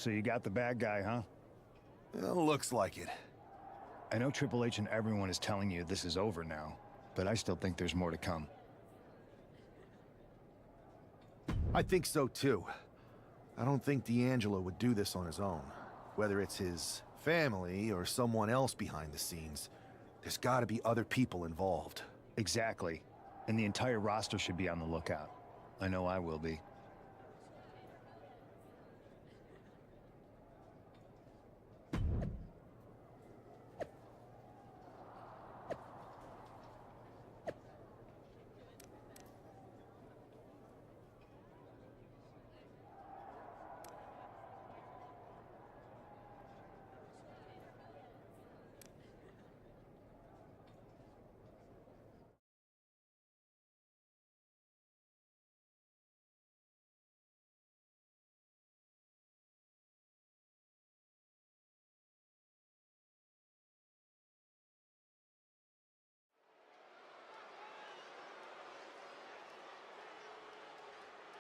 So you got the bad guy, huh? Looks like it. I know Triple H and everyone is telling you this is over now, but I still think there's more to come. I think so too. I don't think D'Angelo would do this on his own. Whether it's his family or someone else behind the scenes, there's gotta be other people involved. Exactly. And the entire roster should be on the lookout. I know I will be.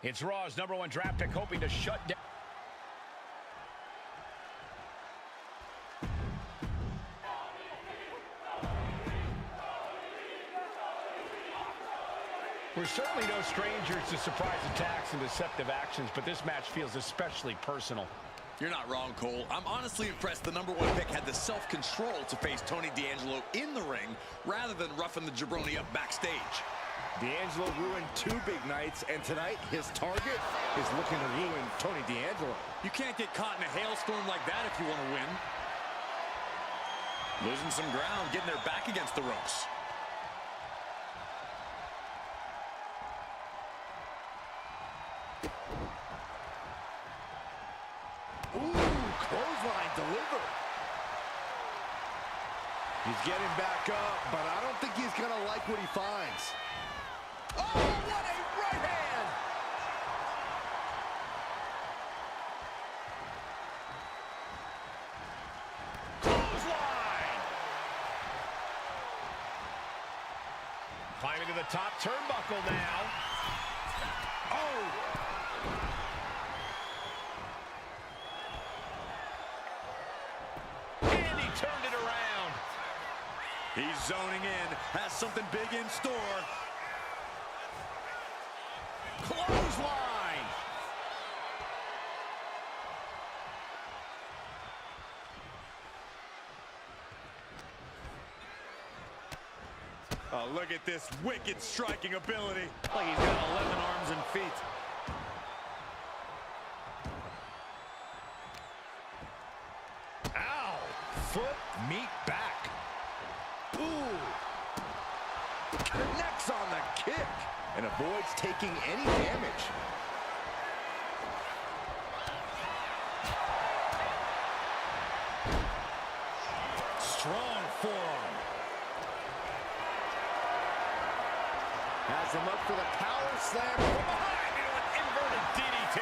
It's Raw's #1 draft pick hoping to shut down. We're certainly no strangers to surprise attacks and deceptive actions, but this match feels especially personal. You're not wrong, Cole. I'm honestly impressed the #1 pick had the self-control to face Tony D'Angelo in the ring rather than roughing the jabroni up backstage. D'Angelo ruined 2 big nights, and tonight his target is looking to ruin Tony D'Angelo. You can't get caught in a hailstorm like that if you want to win. Losing some ground, getting their back against the ropes. Ooh, clothesline delivered. He's getting back up, but I don't think he's going to like what he finds. Oh, what a right hand! Clothesline! Climbing to the top turnbuckle now. Oh! And he turned it around. He's zoning in, has something big in store. Clothesline! Oh, look at this wicked striking ability. Like he's got 11 arms and feet. Ow! Foot meet back. Ooh! Connects on the kick and avoids taking any damage. Strong forearm. Has him up for the power slam from behind into an inverted DDT.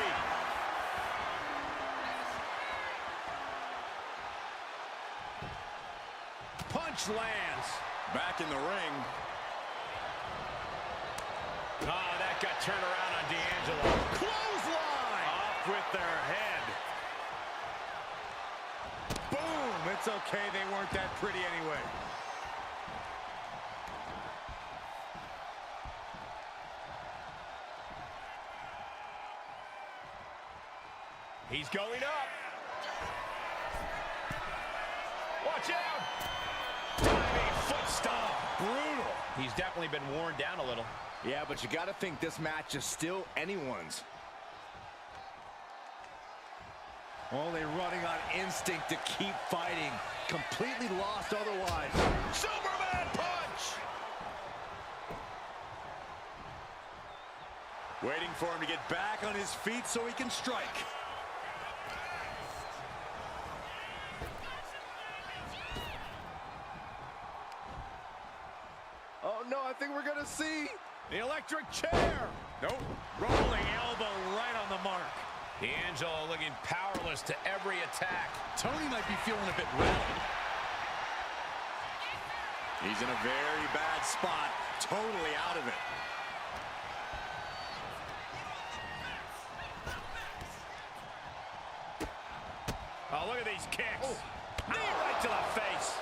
Punch lands. Back in the ring. Oh, that got turned around on D'Angelo. Clothesline! Off with their head. Boom! It's okay, they weren't that pretty anyway. He's going up. Watch out! Diving foot stomp. Brutal. He's definitely been worn down a little. Yeah, but you got to think this match is still anyone's. Only running on instinct to keep fighting. Completely lost otherwise. Superman punch! Waiting for him to get back on his feet so he can strike. Oh, no, I think we're going to see. The electric chair. Nope. Rolling elbow right on the mark. D'Angelo looking powerless to every attack. Tony might be feeling a bit rattled. He's in a very bad spot, totally out of it. Oh, look at these kicks. Oh. Knee right to the face.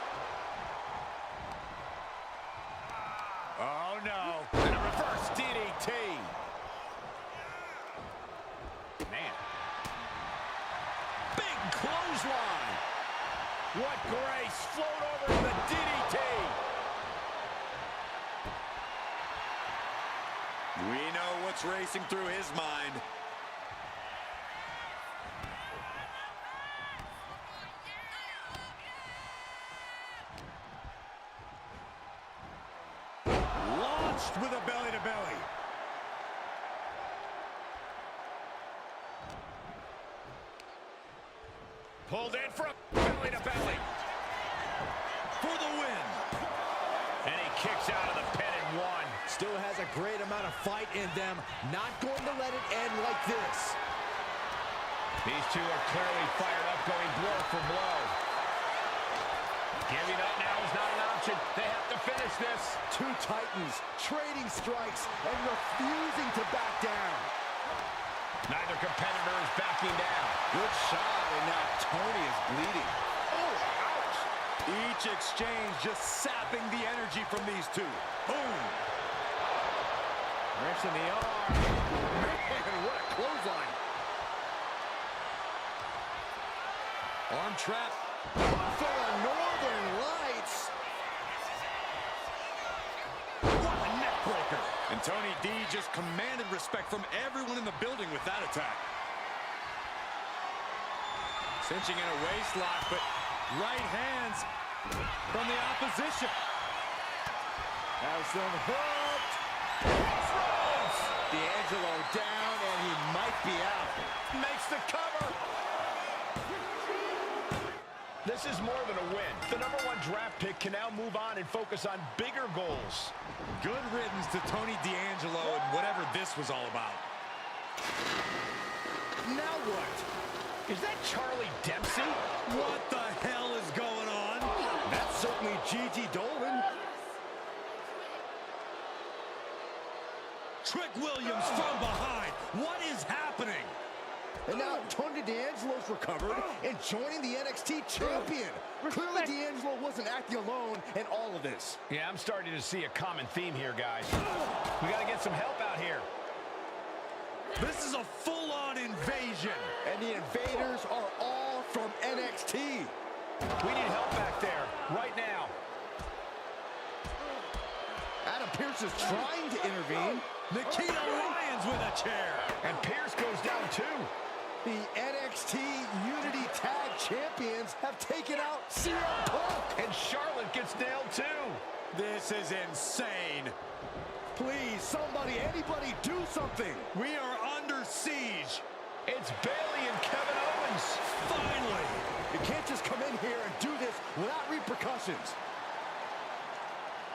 Oh, no. And a reverse DDT. Man. Big clothesline. What grace. Float over to the DDT. We know what's racing through his mind. Launched with a belly-to-belly. Pulled in for a belly-to-belly. For the win. And he kicks out of the pin and one. Still has a great amount of fight in them. Not going to let it end like this. These two are clearly fired up, going blow for blow. Giving up now is not an option. They have to finish this. Two titans trading strikes and refusing to back down. Neither competitor is backing down. Good shot, and now Tony is bleeding. Oh, ouch. Each exchange just sapping the energy from these two. Boom. Rips in the arm. Man, what a clothesline. Arm trap. For the Northern Lights. What a neck breaker. And Tony D just commanded respect from everyone in the building with that attack. Cinching in a waist lock, but right hands from the opposition. Has them hooked. Crossroads. D'Angelo down, and he might be out. Makes the cover. This is more than a win. The #1 draft pick can now move on and focus on bigger goals. Good riddance to Tony D'Angelo and whatever this was all about. Now what? Is that Charlie Dempsey? What the hell is going on? That's certainly Gigi Dolan. Trick Williams from behind. What is happening? And now Tony D'Angelo's recovered and joining the NXT champion. Clearly D'Angelo wasn't acting alone in all of this. Yeah, I'm starting to see a common theme here, guys. We got to get some help out here. This is a full-on invasion. And the invaders are all from NXT. We need help back there, right now. Adam Pearce is trying to intervene. Nikita Lyons with a chair. And Pearce goes down too. The NXT Unity Tag Champions have taken out CM Punk. And Charlotte gets nailed too. This is insane. Please, somebody, anybody, do something. We are under siege. It's Bayley and Kevin Owens. Finally. You can't just come in here and do this without repercussions.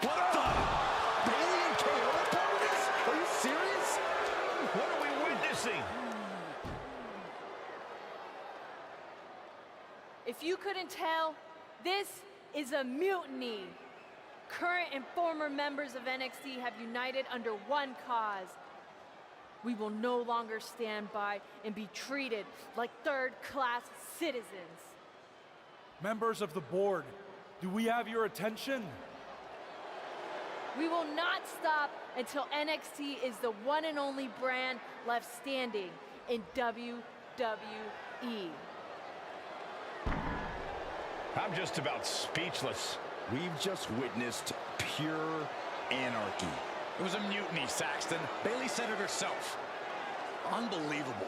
What the? Bayley and KO are part of this? Are you serious? What are we witnessing? If you couldn't tell, this is a mutiny. Current and former members of NXT have united under one cause. We will no longer stand by and be treated like third-class citizens. Members of the board, do we have your attention? We will not stop until NXT is the one and only brand left standing in WWE. I'm just about speechless. We've just witnessed pure anarchy. It was a mutiny, Saxton. Bayley said it herself. Unbelievable.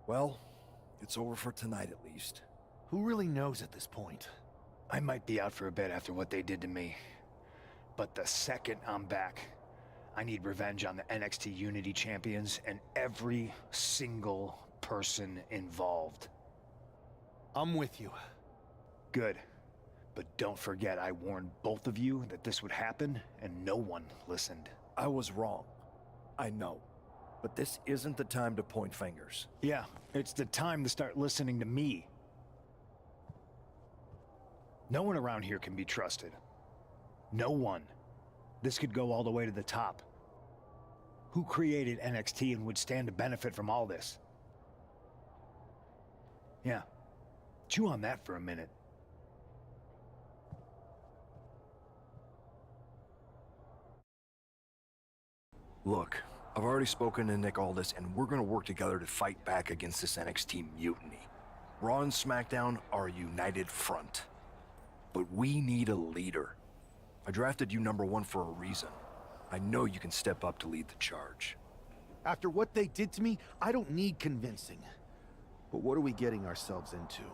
Well, it's over for tonight at least. Who really knows at this point? I might be out for a bit after what they did to me. But the second I'm back, I need revenge on the NXT Unity Champions and every single person involved. I'm with you. Good. But don't forget I warned both of you that this would happen, and no one listened. I was wrong. I know. But this isn't the time to point fingers. Yeah, it's the time to start listening to me. No one around here can be trusted. No one. This could go all the way to the top. Who created NXT and would stand to benefit from all this? Yeah. Chew on that for a minute. Look, I've already spoken to Nick Aldis, and we're gonna work together to fight back against this NXT mutiny. Raw and SmackDown are a united front. But we need a leader. I drafted you #1 for a reason. I know you can step up to lead the charge. After what they did to me, I don't need convincing. But what are we getting ourselves into?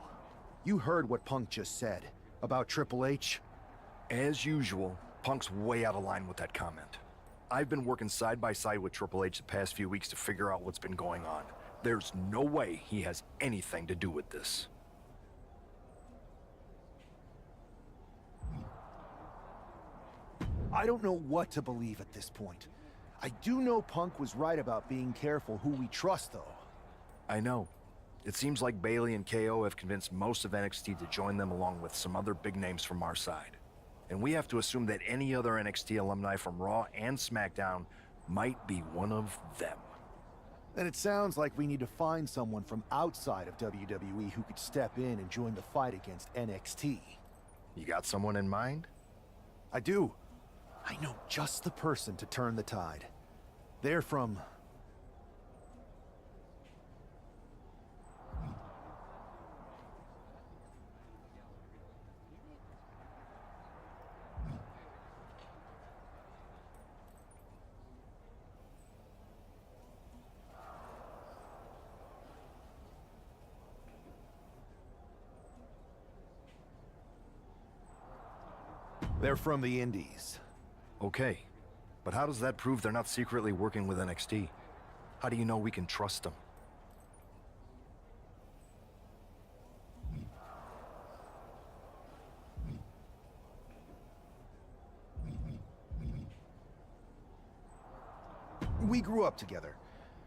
You heard what Punk just said about Triple H. As usual, Punk's way out of line with that comment. I've been working side by side with Triple H the past few weeks to figure out what's been going on. There's no way he has anything to do with this. I don't know what to believe at this point. I do know Punk was right about being careful who we trust, though. I know. It seems like Bayley and KO have convinced most of NXT to join them along with some other big names from our side. And we have to assume that any other NXT alumni from Raw and SmackDown might be one of them. Then it sounds like we need to find someone from outside of WWE who could step in and join the fight against NXT. You got someone in mind? I do. I know just the person to turn the tide. They're from... They're from the Indies. Okay, but how does that prove they're not secretly working with NXT? How do you know we can trust them? We grew up together.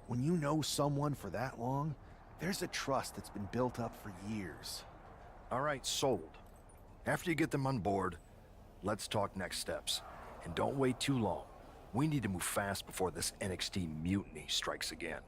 When you know someone for that long, there's a trust that's been built up for years. All right, sold. After you get them on board, let's talk next steps. And don't wait too long. We need to move fast before this NXT mutiny strikes again.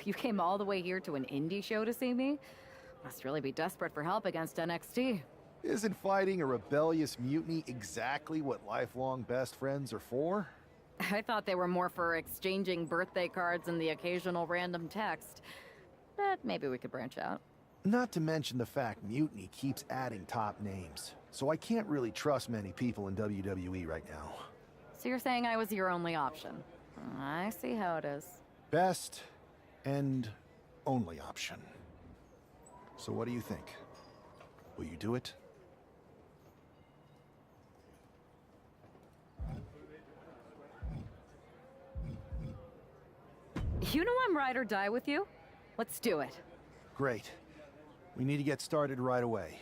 you came all the way here to an indie show to see me? Must really be desperate for help against NXT. Isn't fighting a rebellious mutiny exactly what lifelong best friends are for? I thought they were more for exchanging birthday cards and the occasional random text. But maybe we could branch out. Not to mention the fact Mutiny keeps adding top names, so I can't really trust many people in WWE right now. So you're saying I was your only option? I see how it is. Best and only option. So what do you think? Will you do it? You know I'm ride or die with you. Let's do it. Great. We need to get started right away.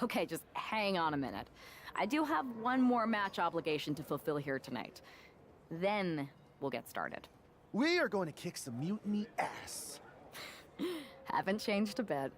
Okay, just hang on a minute. I do have one more match obligation to fulfill here tonight. Then we'll get started. We are going to kick some Mutiny ass. Haven't changed a bit.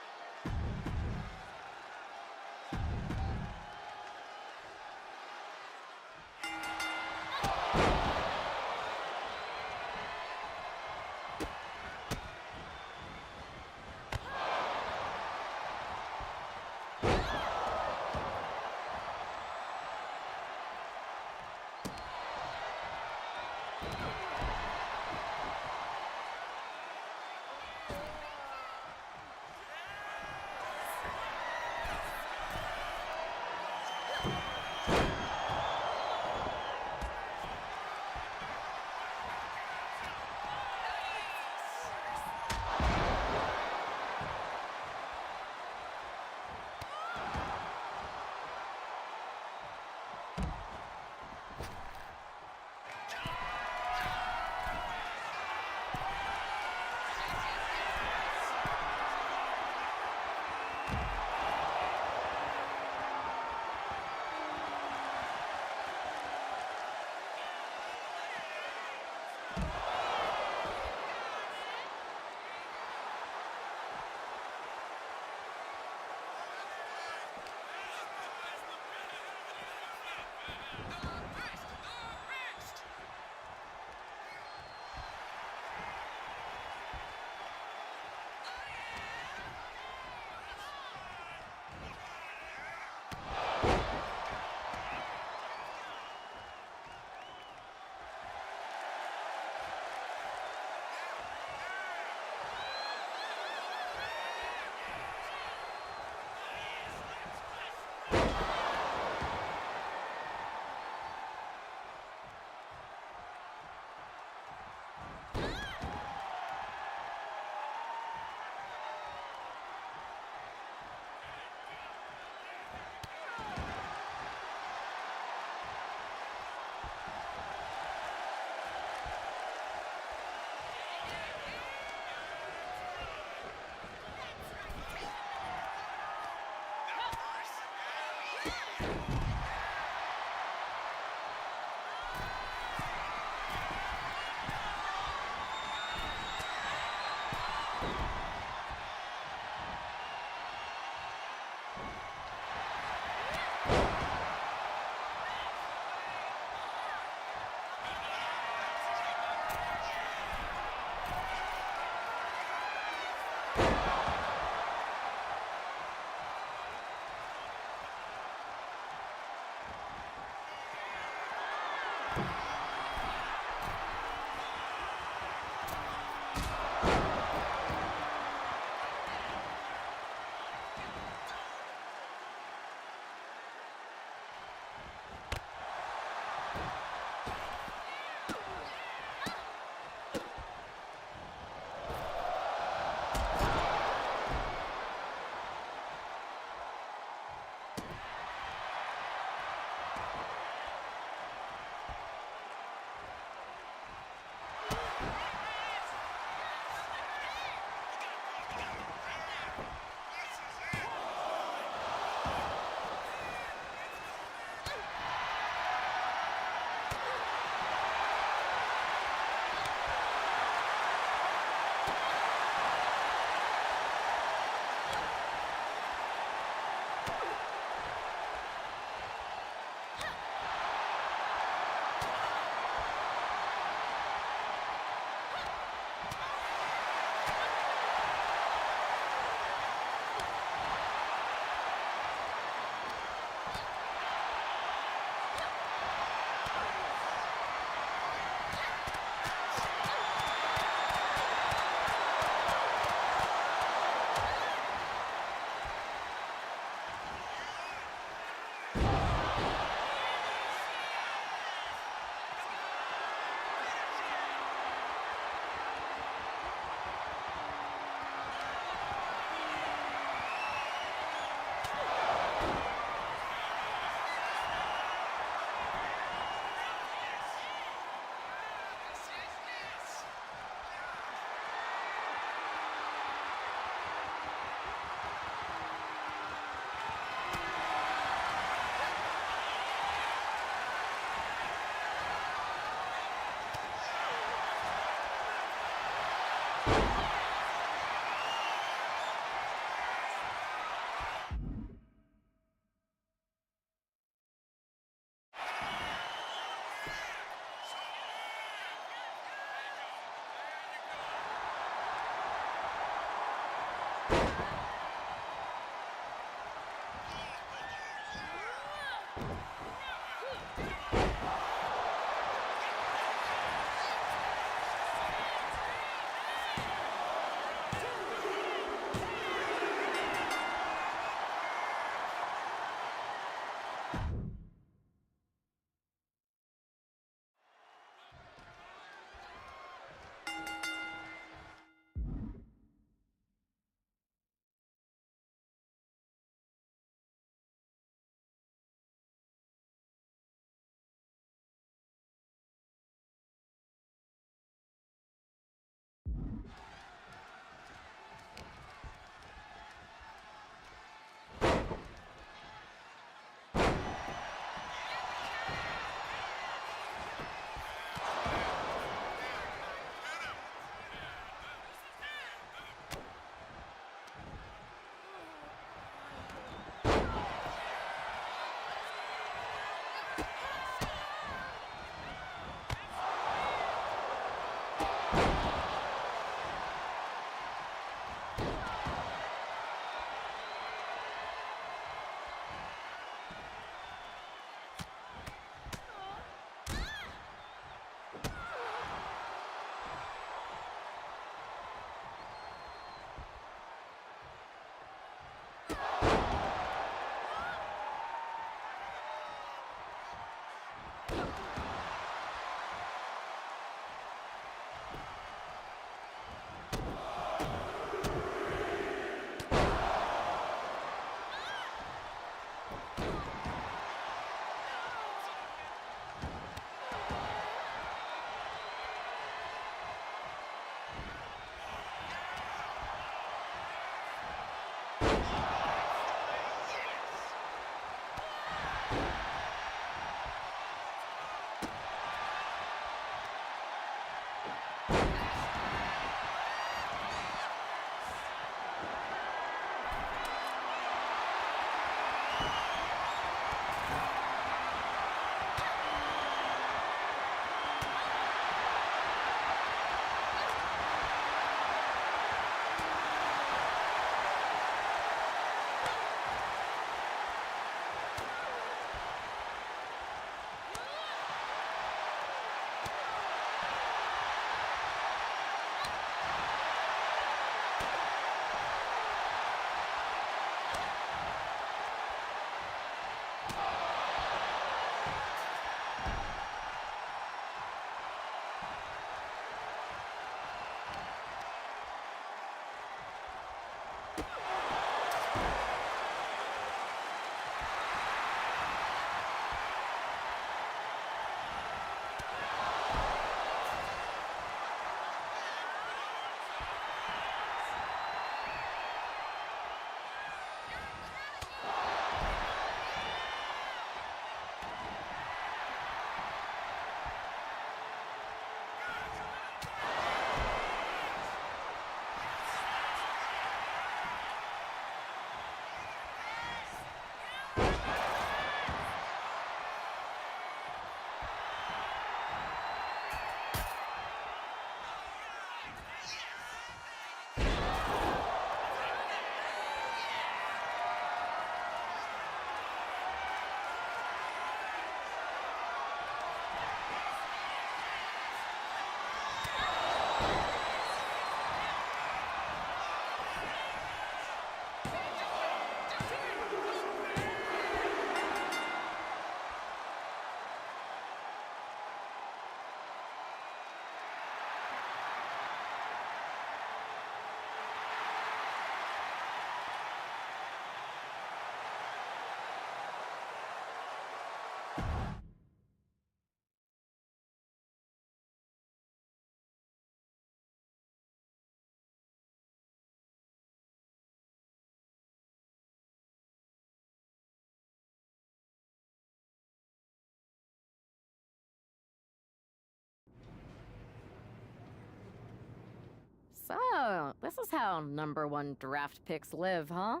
So, this is how #1 draft picks live, huh?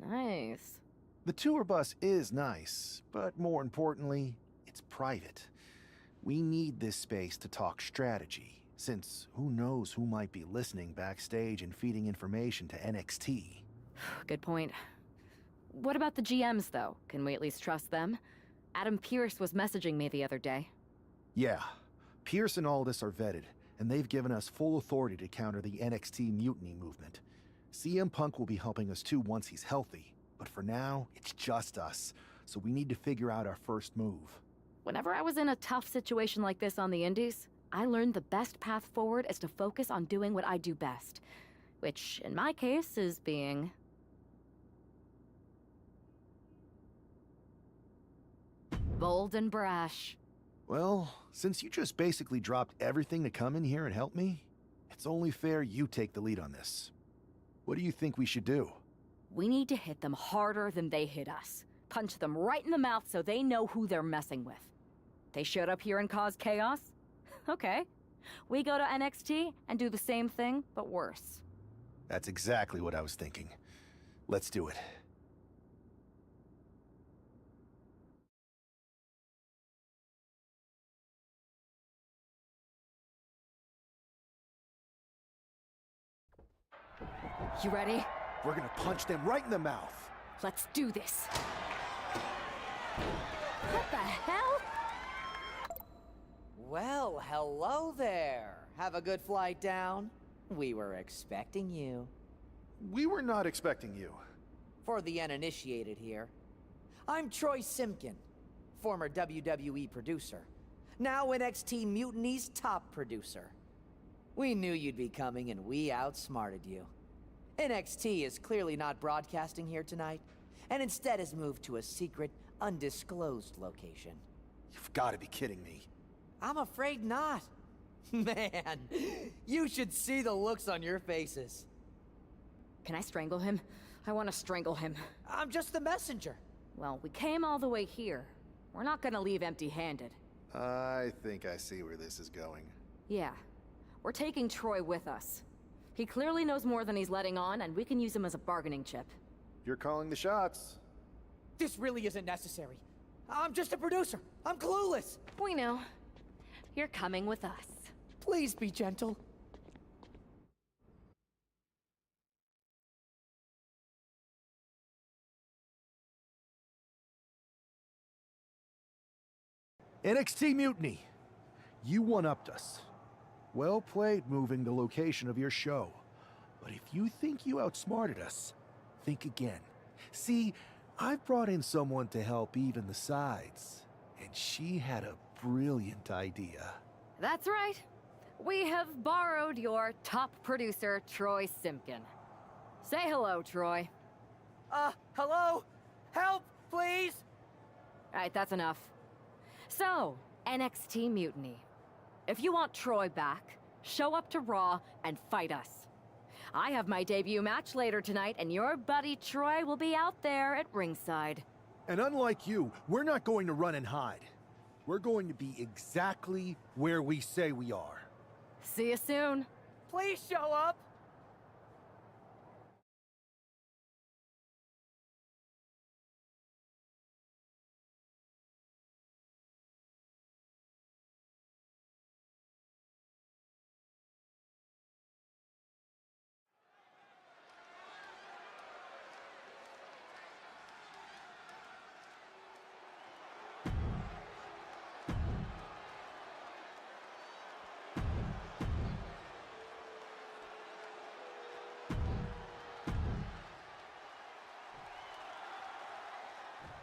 Nice. The tour bus is nice, but more importantly, it's private. We need this space to talk strategy, since who knows who might be listening backstage and feeding information to NXT. Good point. What about the GMs, though? Can we at least trust them? Adam Pearce was messaging me the other day. Yeah, Pierce and Aldis are vetted, and they've given us full authority to counter the NXT mutiny movement. CM Punk will be helping us too once he's healthy, but for now, it's just us, so we need to figure out our first move. Whenever I was in a tough situation like this on the Indies, I learned the best path forward is to focus on doing what I do best. Which, in my case, is being... bold and brash. Well, since you just basically dropped everything to come in here and help me, it's only fair you take the lead on this. What do you think we should do? We need to hit them harder than they hit us. Punch them right in the mouth so they know who they're messing with. They showed up here and caused chaos? Okay. We go to NXT and do the same thing, but worse. That's exactly what I was thinking. Let's do it. You ready? We're gonna punch them right in the mouth. Let's do this. What the hell? Well, hello there. Have a good flight down? We were expecting you. We were not expecting you. For the uninitiated here, I'm Troy Simkin, former WWE producer, now NXT Mutiny's top producer. We knew you'd be coming and we outsmarted you. NXT is clearly not broadcasting here tonight, and instead has moved to a secret, undisclosed location. You've got to be kidding me. I'm afraid not. Man, you should see the looks on your faces. Can I strangle him? I want to strangle him. I'm just the messenger. Well, we came all the way here. We're not gonna leave empty-handed. I think I see where this is going. Yeah. We're taking Troy with us. He clearly knows more than he's letting on, and we can use him as a bargaining chip. You're calling the shots. This really isn't necessary. I'm just a producer. I'm clueless. We know. You're coming with us. Please be gentle. NXT Mutiny. You one-upped us. Well played moving the location of your show. But if you think you outsmarted us, think again. See, I've brought in someone to help even the sides, and she had a brilliant idea. That's right. We have borrowed your top producer, Troy Simkin. Say hello, Troy. Hello? Help, please? All right, that's enough. So, NXT Mutiny. If you want Troy back, show up to Raw and fight us. I have my debut match later tonight, and your buddy Troy will be out there at ringside. And unlike you, we're not going to run and hide. We're going to be exactly where we say we are. See you soon. Please show up.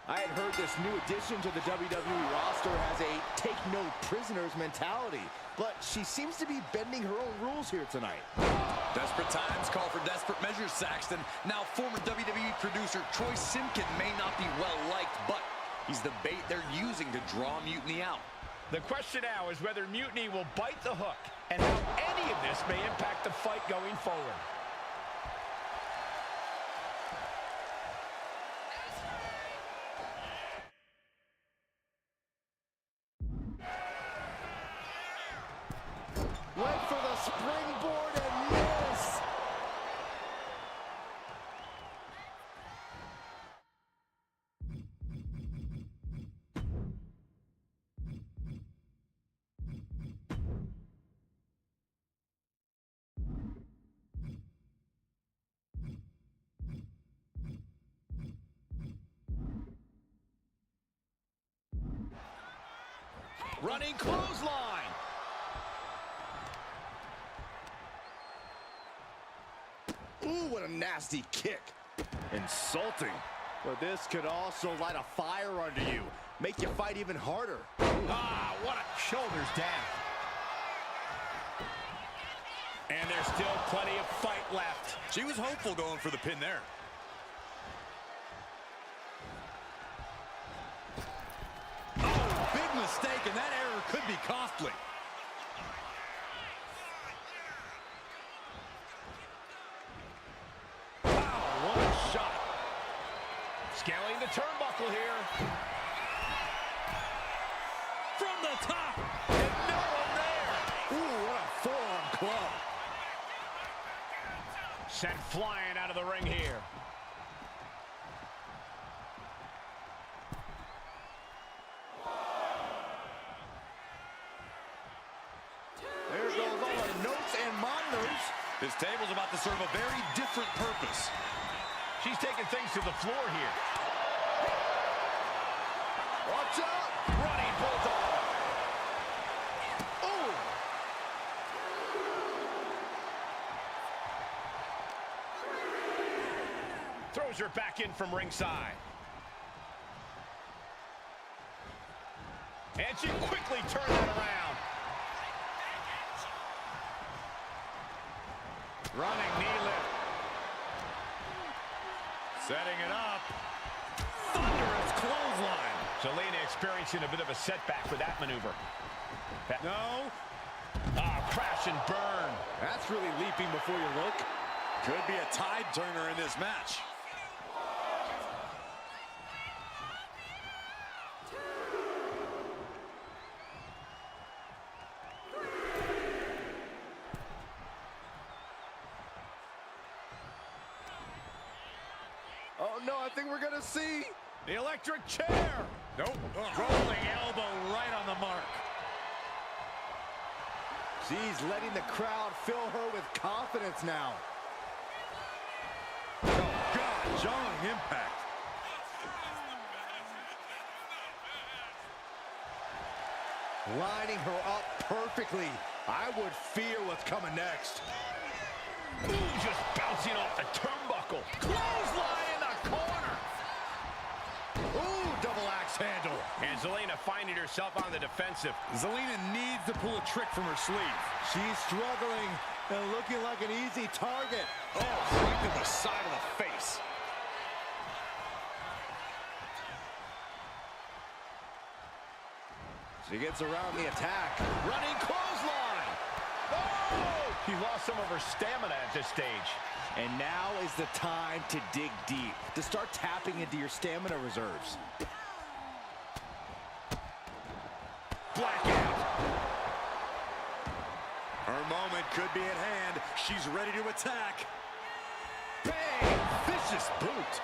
I had heard this new addition to the WWE roster has a take-no-prisoners mentality, but she seems to be bending her own rules here tonight. Desperate times call for desperate measures, Saxton. Now, former WWE producer Troy Simpkin may not be well-liked, but he's the bait they're using to draw Mutiny out. The question now is whether Mutiny will bite the hook and how any of this may impact the fight going forward. Went for the springboard and miss. Running clothesline. Ooh, what a nasty kick. Insulting. But this could also light a fire under you. Make you fight even harder. Ah, what a shoulders down. And there's still plenty of fight left. She was hopeful going for the pin there. Oh, big mistake, and that error could be costly. Scaling the turnbuckle here. From the top. And no one there. Ooh, what a forearm club. Sent flying out of the ring here. There goes all the notes and monitors. This table's about to serve a very different purpose. She's taking things to the floor here. Watch out! Running bulldog. Oh! Throws her back in from ringside. And she quickly turned that around. Running knee lift. Setting it up. Thunderous clothesline. Zelina experiencing a bit of a setback with that maneuver. No. Crash and burn. That's really leaping before you look. Could be a tide turner in this match. Oh no, I think we're gonna see The electric chair. Nope. Rolling elbow right on the mark. She's letting the crowd fill her with confidence now. Oh, God, jarring impact. Lining her up perfectly. I would fear what's coming next. Ooh, just bouncing off the turnbuckle. Clothesline in the corner. Ooh, double axe handle. And Zelina finding herself on the defensive. Zelina needs to pull a trick from her sleeve. She's struggling and looking like an easy target. Oh, right to the side of the face. She gets around the attack. Running clothesline. Oh! He lost some of her stamina at this stage. And now is the time to dig deep, to start tapping into your stamina reserves. Blackout. Her moment could be at hand. She's ready to attack. Bang! Vicious boot.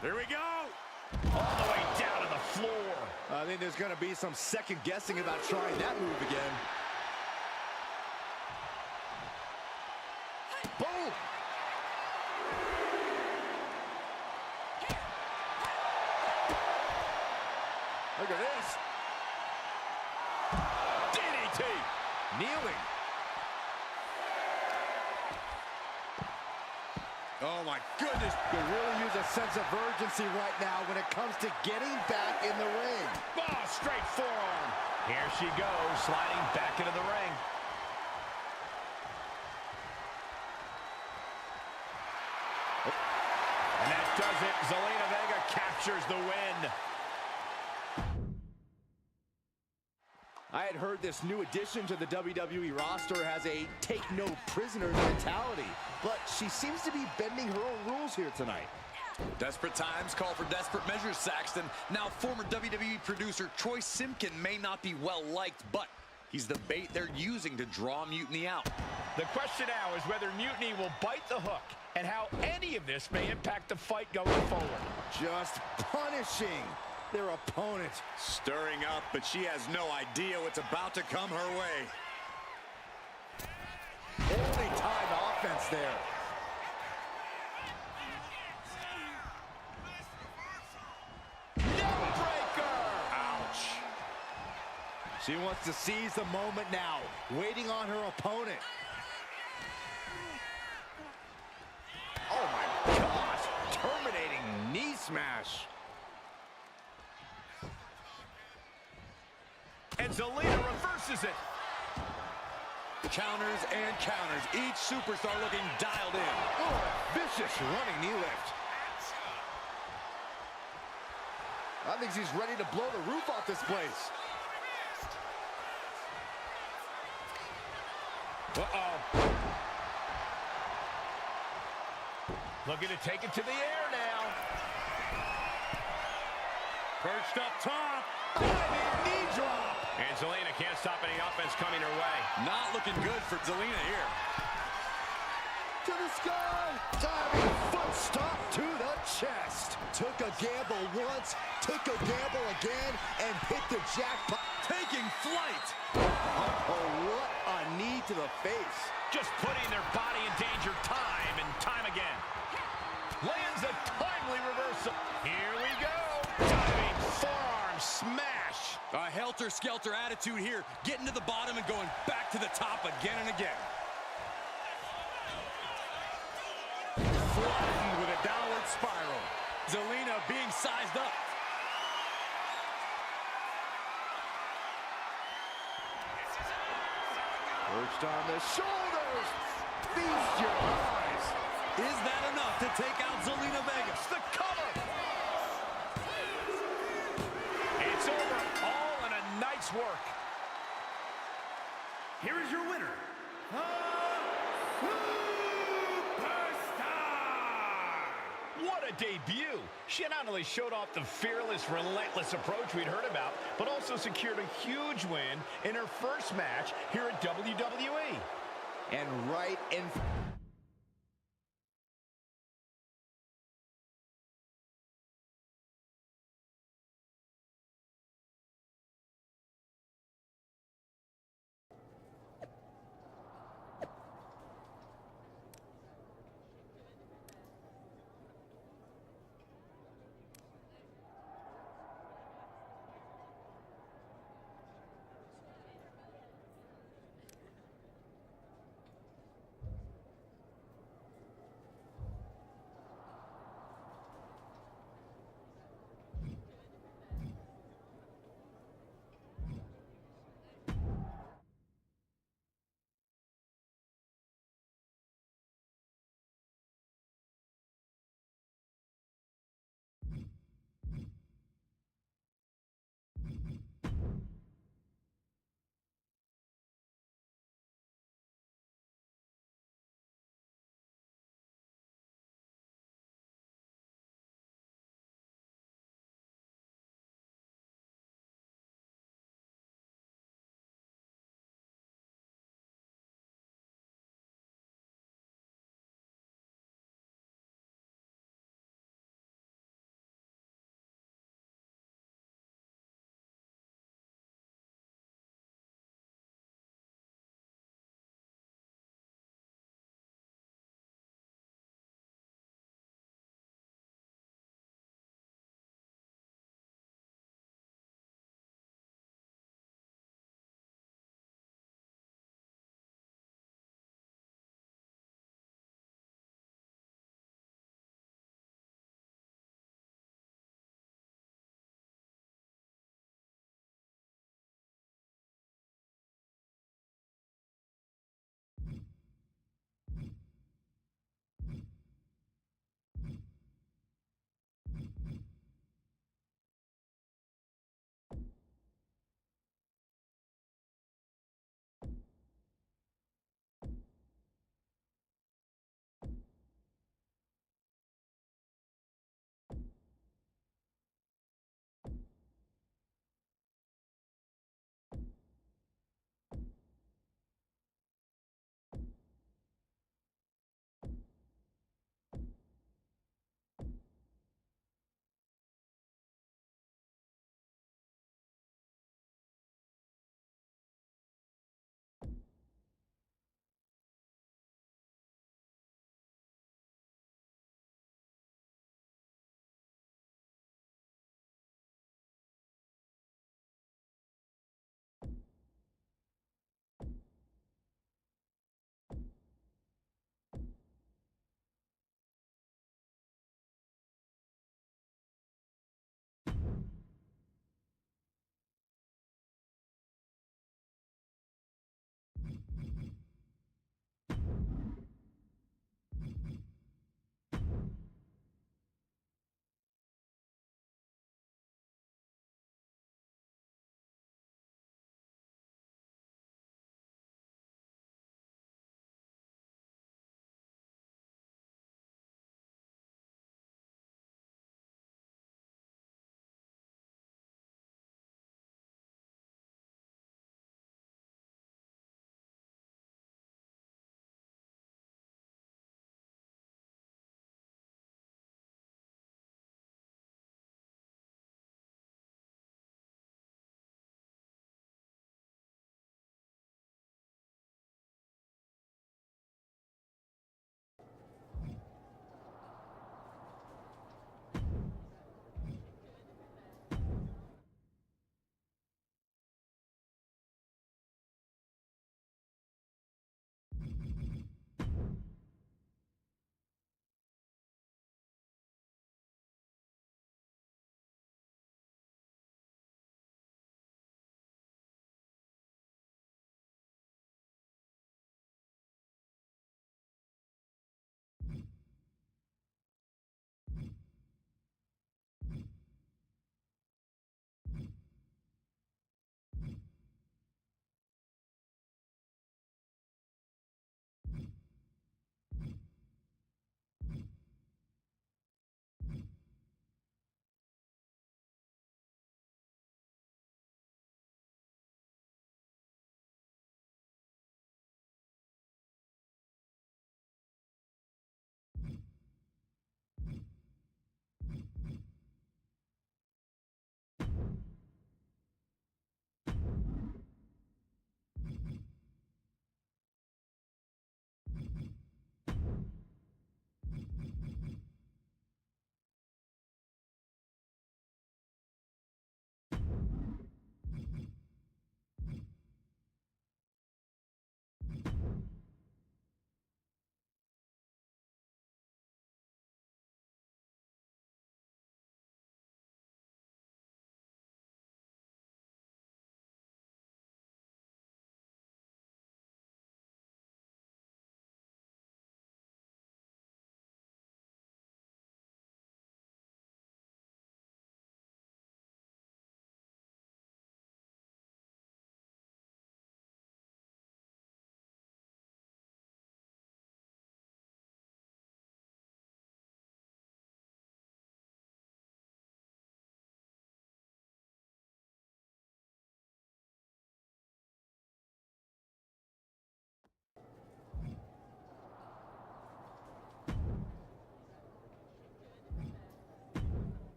Here we go. All the way down to the floor. I think there's going to be some second guessing about trying that move again. Boom! Look at this. DDT. Kneeling. Oh my goodness. Could really use a sense of urgency right now when it comes to getting back in the ring. Oh, straight forearm. Here she goes, sliding back into the ring. And that does it. Zelina Vega captures the win. I had heard this new addition to the WWE roster has a take-no-prisoners mentality, but she seems to be bending her own rules here tonight. Desperate times call for desperate measures, Saxton. Now, former WWE producer Troy Simpkin may not be well-liked, but he's the bait they're using to draw Mutiny out. The question now is whether Mutiny will bite the hook and how any of this may impact the fight going forward. Just punishing their opponent. Stirring up, but she has no idea what's about to come her way. Only time offense there. Ouch. She wants to seize the moment now, waiting on her opponent. Oh my gosh, terminating knee smash. And Zelina reverses it. Counters and counters. Each superstar looking dialed in. Oh, vicious running knee lift. I think she's ready to blow the roof off this place. Uh-oh. Looking to take it to the air now. Perched up top. Knee drop. And Zelina can't stop any offense coming her way. Not looking good for Zelina here. To the sky. Diving foot stop to the chest. Took a gamble once, took a gamble again, and hit the jackpot. Taking flight. Oh, what a knee to the face. Just putting their body in danger time and time again. Lands a timely reversal. Here we go. Diving forearm smash. A helter-skelter attitude here, getting to the bottom and going back to the top again and again. Flattened with a downward spiral. Zelina being sized up. Perched on the shoulders. Feast your eyes. Is that enough to take out Zelina Vega? The cover. It's over. All in a night's work. Here is your winner, the Superstar! What a debut. She not only showed off the fearless, relentless approach we'd heard about, but also secured a huge win in her first match here at WWE. And right in...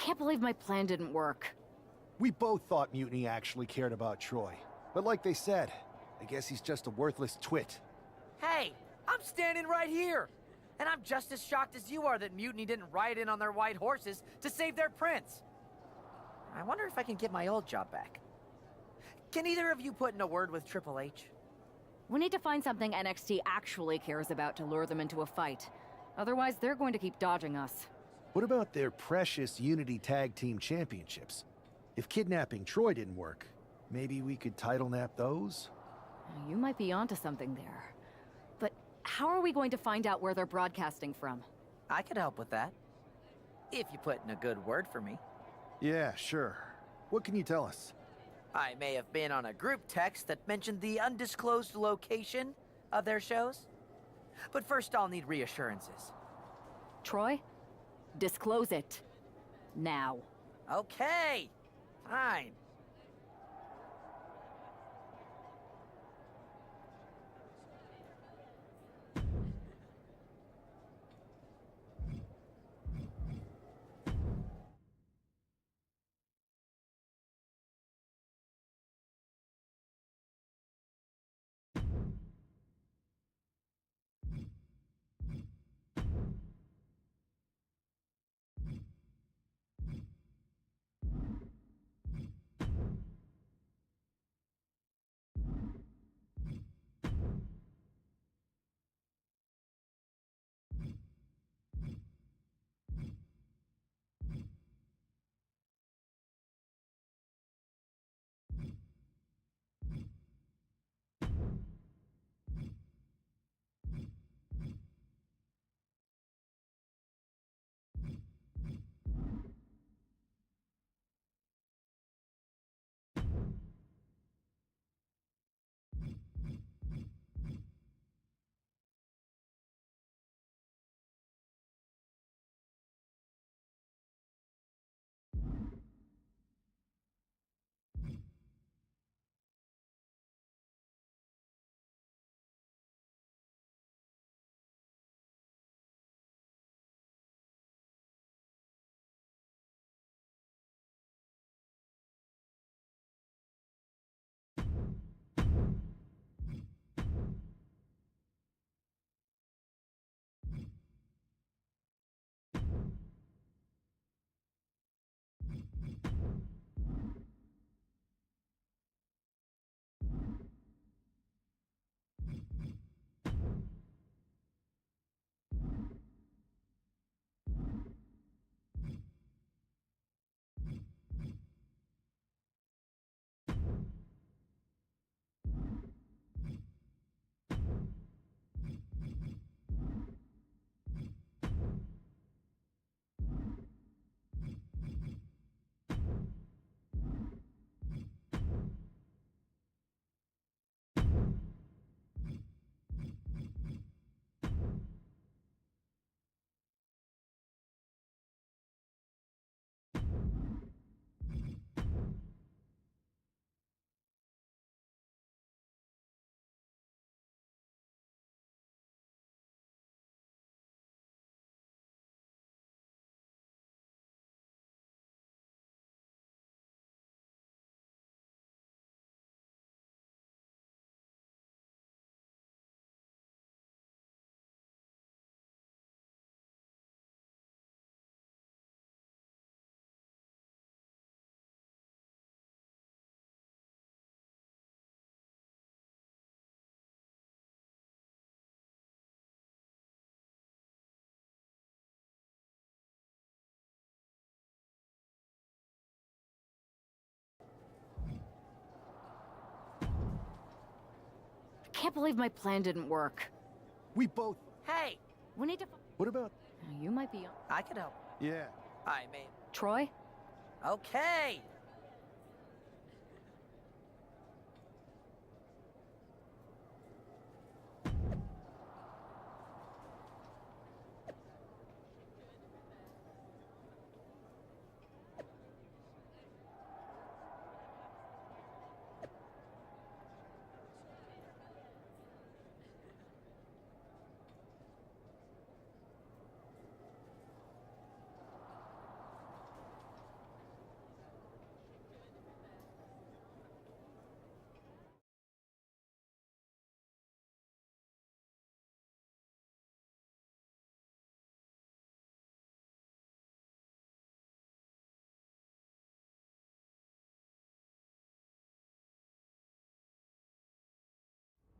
Can't believe my plan didn't work. We both thought Mutiny actually cared about Troy. But like they said, I guess he's just a worthless twit. Hey, I'm standing right here. And I'm just as shocked as you are that Mutiny didn't ride in on their white horses to save their prince. I wonder if I can get my old job back. Can either of you put in a word with Triple H? We need to find something NXT actually cares about to lure them into a fight. Otherwise, they're going to keep dodging us. What about their precious Unity Tag Team Championships? If kidnapping Troy didn't work, maybe we could title nap those? You might be onto something there. But how are we going to find out where they're broadcasting from? I could help with that. If you put in a good word for me. Yeah, sure. What can you tell us? I may have been on a group text that mentioned the undisclosed location of their shows. But first I'll need reassurances. Troy? Disclose it. Now. Okay, fine. Can't believe my plan didn't work. We both... Hey, We need to... What about... You might be on... I could help. Yeah. I may... Troy? Okay.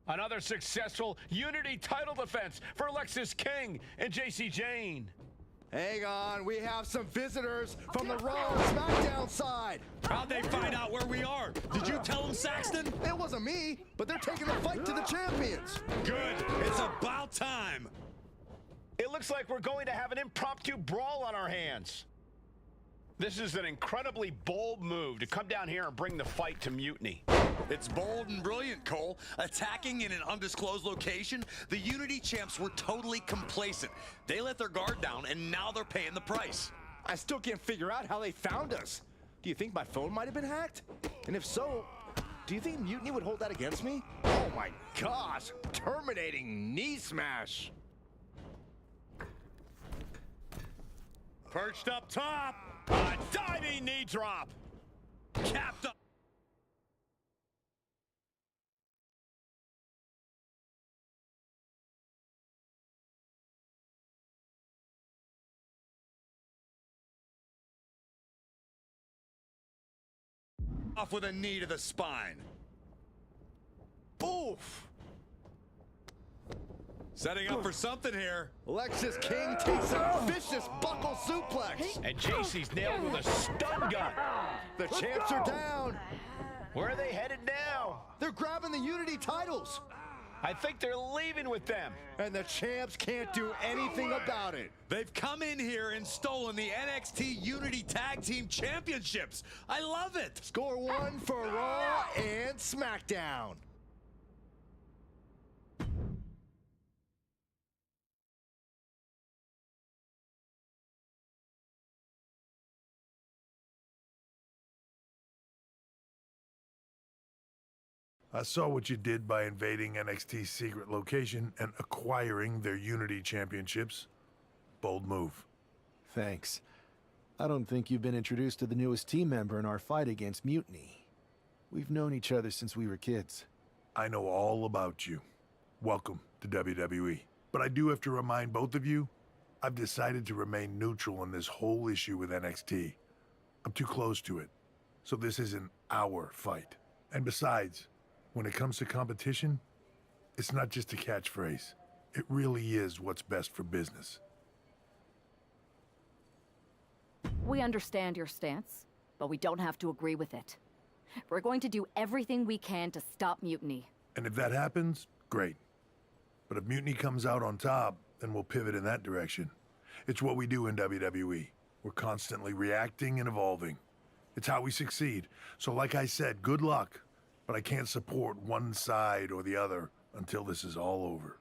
Another successful Unity title defense for Lexis King and JC Jane. Hang on, we have some visitors from the Raw and SmackDown side. How'd they find out where we are? Did you tell them, Saxton? It wasn't me, but they're taking the fight to the champions. Good. It's about time. It looks like we're going to have an impromptu brawl on our hands. This is an incredibly bold move to come down here and bring the fight to Mutiny. It's bold and brilliant, Cole. Attacking in an undisclosed location, the Unity champs were totally complacent. They let their guard down, and now they're paying the price. I still can't figure out how they found us. Do you think my phone might have been hacked? And if so, do you think Mutiny would hold that against me? Oh my gosh, terminating knee smash. Perched up top, a diving knee drop. Capped up. Off with a knee to the spine. Oof. Setting up for something here. Lexis King takes a vicious buckle suplex. And JC's nailed with a stun gun. The champs are down. Where are they headed now? They're grabbing the Unity titles. I think they're leaving with them. And the champs can't do anything about it. They've come in here and stolen the NXT Unity Tag Team Championships. I love it. Score one for Raw and SmackDown. I saw what you did by invading NXT's secret location and acquiring their Unity championships. Bold move. Thanks. I don't think you've been introduced to the newest team member in our fight against Mutiny. We've known each other since we were kids. I know all about you. Welcome to WWE. But I do have to remind both of you, I've decided to remain neutral in this whole issue with NXT. I'm too close to it. So this isn't our fight. And besides, when it comes to competition, it's not just a catchphrase. It really is what's best for business. We understand your stance, but we don't have to agree with it. We're going to do everything we can to stop Mutiny. And if that happens, great. But if Mutiny comes out on top, then we'll pivot in that direction. It's what we do in WWE. We're constantly reacting and evolving. It's how we succeed. So like I said, good luck. But I can't support one side or the other until this is all over.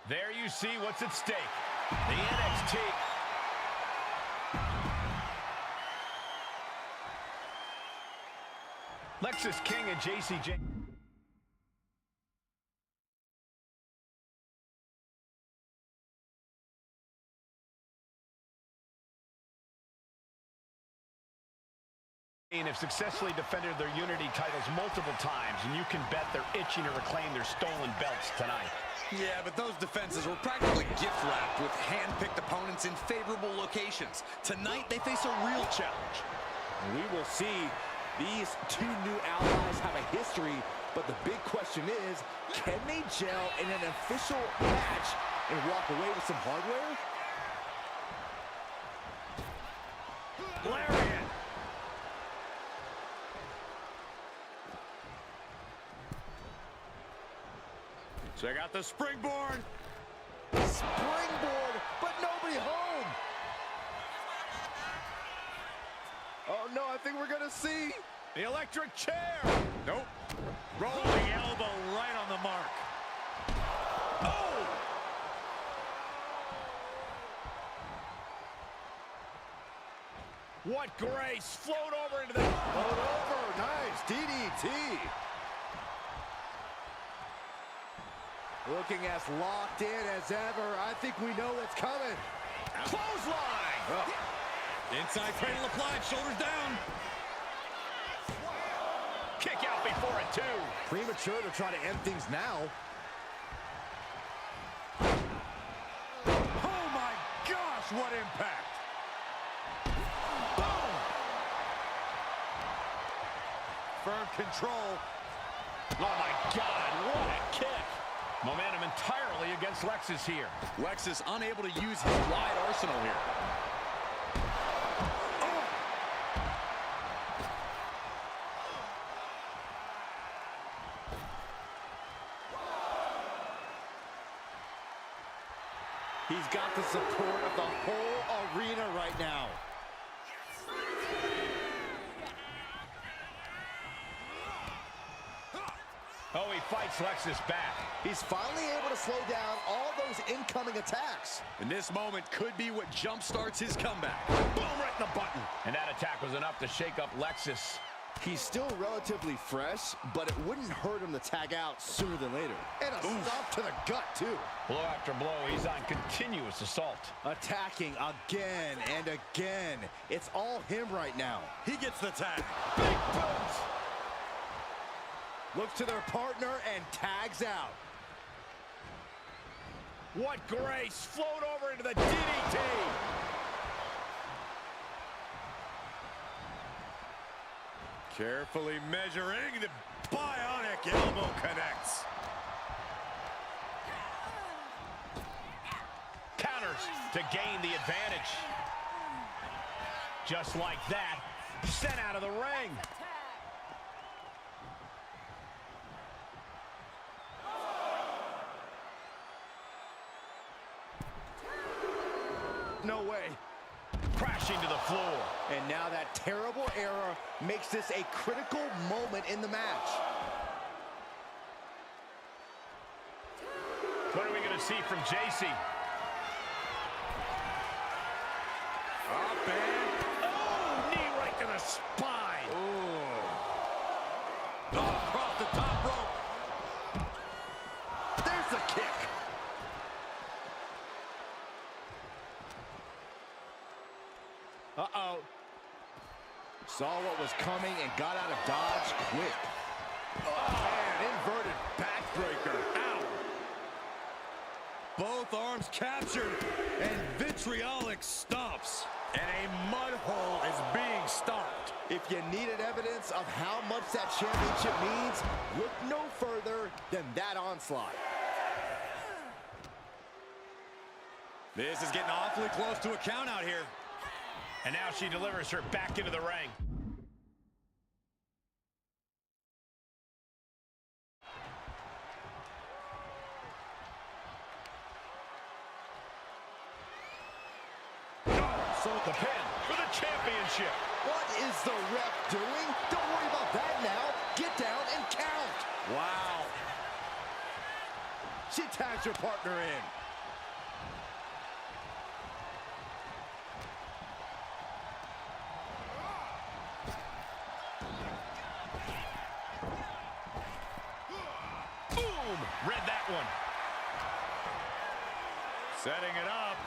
There you see what's at stake. The NXT. Lexis King and JCJ. Have successfully defended their Unity titles multiple times, and you can bet they're itching to reclaim their stolen belts tonight. Yeah, but those defenses were practically gift-wrapped with hand-picked opponents in favorable locations. Tonight, they face a real challenge. We will see. These two new allies have a history, but the big question is, can they gel in an official match and walk away with some hardware? Lariat. Check out the springboard. Springboard, but nobody home. Oh no, I think we're gonna see The electric chair. Nope. Rolling elbow right on the mark. Oh! What grace. Float over into the... Float over, nice, DDT. Looking as locked in as ever. I think we know what's coming. Clothesline. Oh. Inside cradle applied, shoulders down. Kick out before it, too. Premature to try to end things now. Oh, my gosh, what impact. Boom. Firm control. Oh, my God, what a kick. Momentum entirely against Lexis here. Lexis unable to use his wide arsenal here. He's got the support of the whole arena right now. Oh, he fights Lexis back. He's finally able to slow down all those incoming attacks. And this moment could be what jump-starts his comeback. Boom, right in the button. And that attack was enough to shake up Lexis. He's still relatively fresh, but it wouldn't hurt him to tag out sooner than later. And a stop to the gut, too. Blow after blow, he's on continuous assault. Attacking again and again. It's all him right now. He gets the tag. Big boots. Looks to their partner and tags out. What grace. Float over into the DDT. Carefully measuring, the bionic elbow connects. Counters to gain the advantage. Just like that, sent out of the ring. No way. Crashing to the floor. And now that terrible error makes this a critical moment in the match. What are we going to see from JC? Up and... Oh, knee right to the spine. Oh, across the top rope. There's the kick. Uh-oh. Saw what was coming and got out of dodge quick. Oh, man, inverted backbreaker. Ow. Both arms captured, and vitriolic stomps. And a mud hole is being stopped. If you needed evidence of how much that championship means, look no further than that onslaught. This is getting awfully close to a count out here. And now she delivers her back into the ring. So the pin for the championship. What is the ref doing? Don't worry about that now. Get down and count. Wow. She tags her partner in. Boom! Read that one. Setting it up.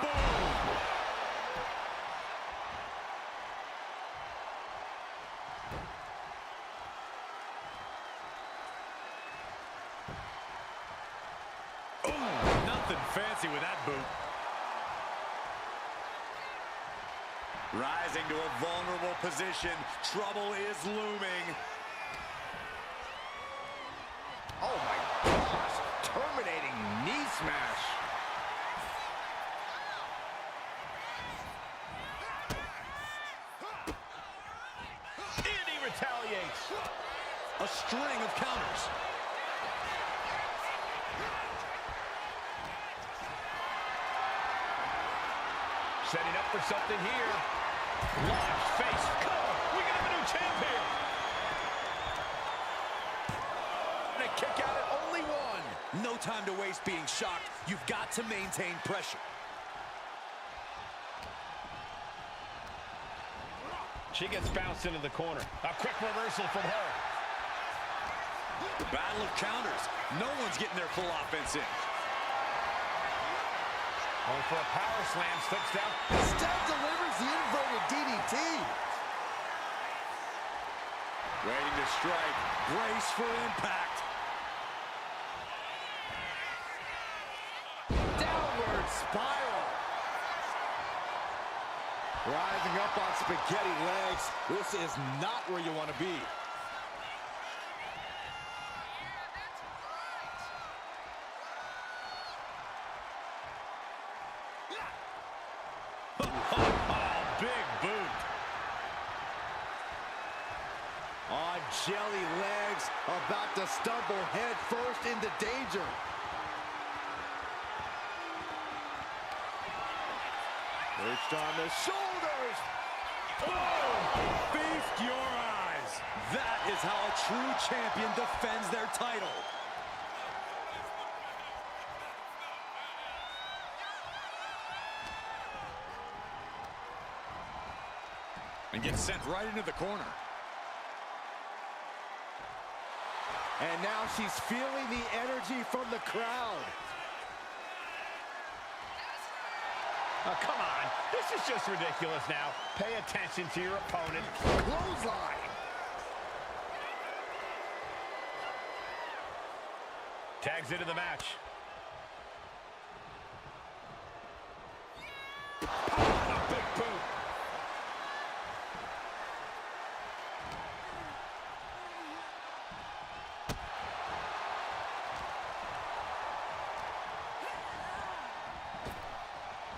Boom! Oh, nothing fancy with that boot. Rising to a vulnerable position. Trouble is looming. Oh my gosh, terminating knee smash. And he retaliates. A string of counters. Setting up for something here. Large face. Cover. We got a new champ here. And a kick out at only one. No time to waste being shocked. You've got to maintain pressure. She gets bounced into the corner. A quick reversal from her. Battle of counters. No one's getting their full offense in. Going for a power slam. Slips down. Instead delivers the inverted DDT. Waiting to strike. Brace for impact. Downward spiral. Rising up on spaghetti legs. This is not where you want to be. Big boot. On jelly legs, about to stumble head first into danger. Perched on the shoulders. Oh! Feast your eyes. That is how a true champion defends their title. And gets sent right into the corner. And now she's feeling the energy from the crowd. Oh, come on. This is just ridiculous now. Pay attention to your opponent. Clothesline. Tags into the match. A big boot.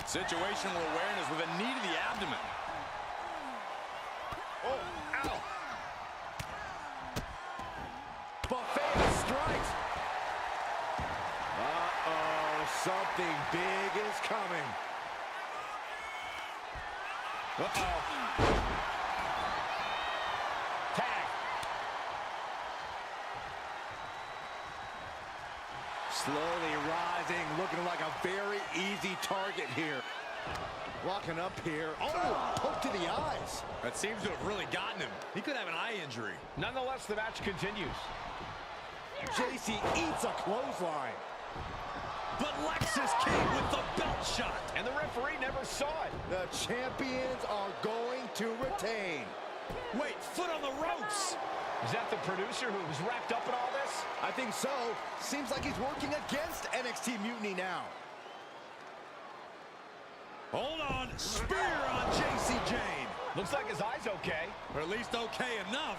Situational awareness with a knee to the abdomen. Oh, ow. Buffet of strikes. Uh-oh, something big is coming. Uh-oh. Tag. Slowly rising, looking like a very easy target here. Walking up here. Oh, poke to the eyes. That seems to have really gotten him. He could have an eye injury. Nonetheless, the match continues. JC eats a clothesline. But Lexus came with the belt shot. And the referee never saw it. The champions are going to retain. Wait, foot on the ropes. Is that the producer who was wrapped up in all this? I think so. Seems like he's working against NXT Mutiny now. Hold on. Spear on JC Jane. Looks like his eye's okay. Or at least okay enough.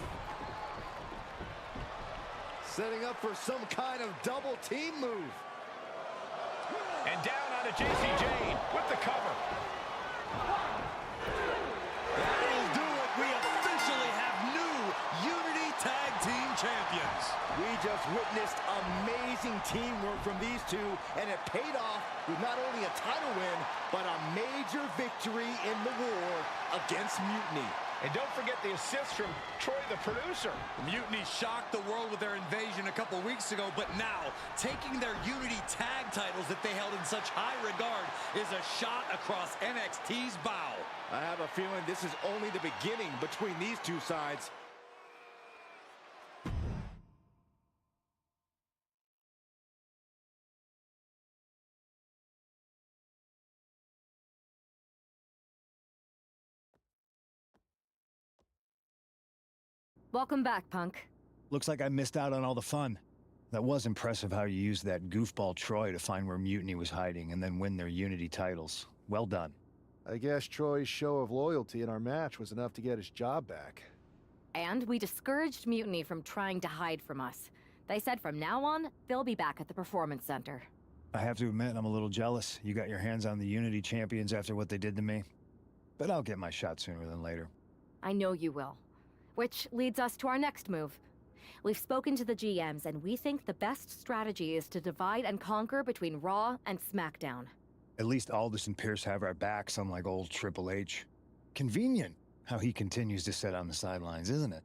Setting up for some kind of double team move. And down onto JC Jane with the cover. That'll do it. We officially have new Unity Tag Team Champions. We just witnessed amazing teamwork from these two, and it paid off with not only a title win, but a major victory in the war against Mutiny. And don't forget the assist from Troy, the producer. Mutiny shocked the world with their invasion a couple weeks ago, but now, taking their Unity tag titles that they held in such high regard is a shot across NXT's bow. I have a feeling this is only the beginning between these two sides. Welcome back, Punk. Looks like I missed out on all the fun. That was impressive how you used that goofball Troy to find where Mutiny was hiding and then win their Unity titles. Well done. I guess Troy's show of loyalty in our match was enough to get his job back. And we discouraged Mutiny from trying to hide from us. They said from now on, they'll be back at the Performance Center. I have to admit, I'm a little jealous. You got your hands on the Unity champions after what they did to me. But I'll get my shot sooner than later. I know you will. Which leads us to our next move. We've spoken to the GMs, and we think the best strategy is to divide and conquer between Raw and SmackDown. At least Aldous and Pierce have our backs, unlike old Triple H. Convenient how he continues to sit on the sidelines, isn't it?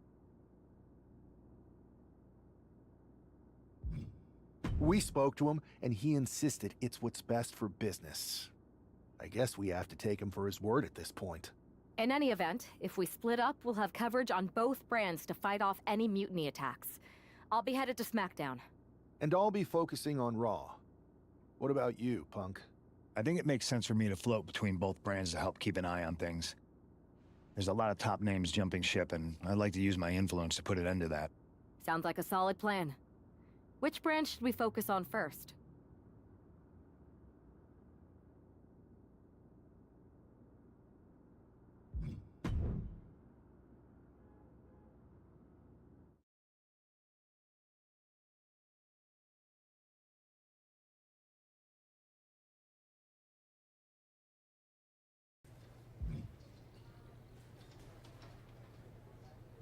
We spoke to him, and he insisted it's what's best for business. I guess we have to take him for his word at this point. In any event, if we split up, we'll have coverage on both brands to fight off any Mutiny attacks. I'll be headed to SmackDown. And I'll be focusing on Raw. What about you, Punk? I think it makes sense for me to float between both brands to help keep an eye on things. There's a lot of top names jumping ship, and I'd like to use my influence to put an end to that. Sounds like a solid plan. Which brand should we focus on first?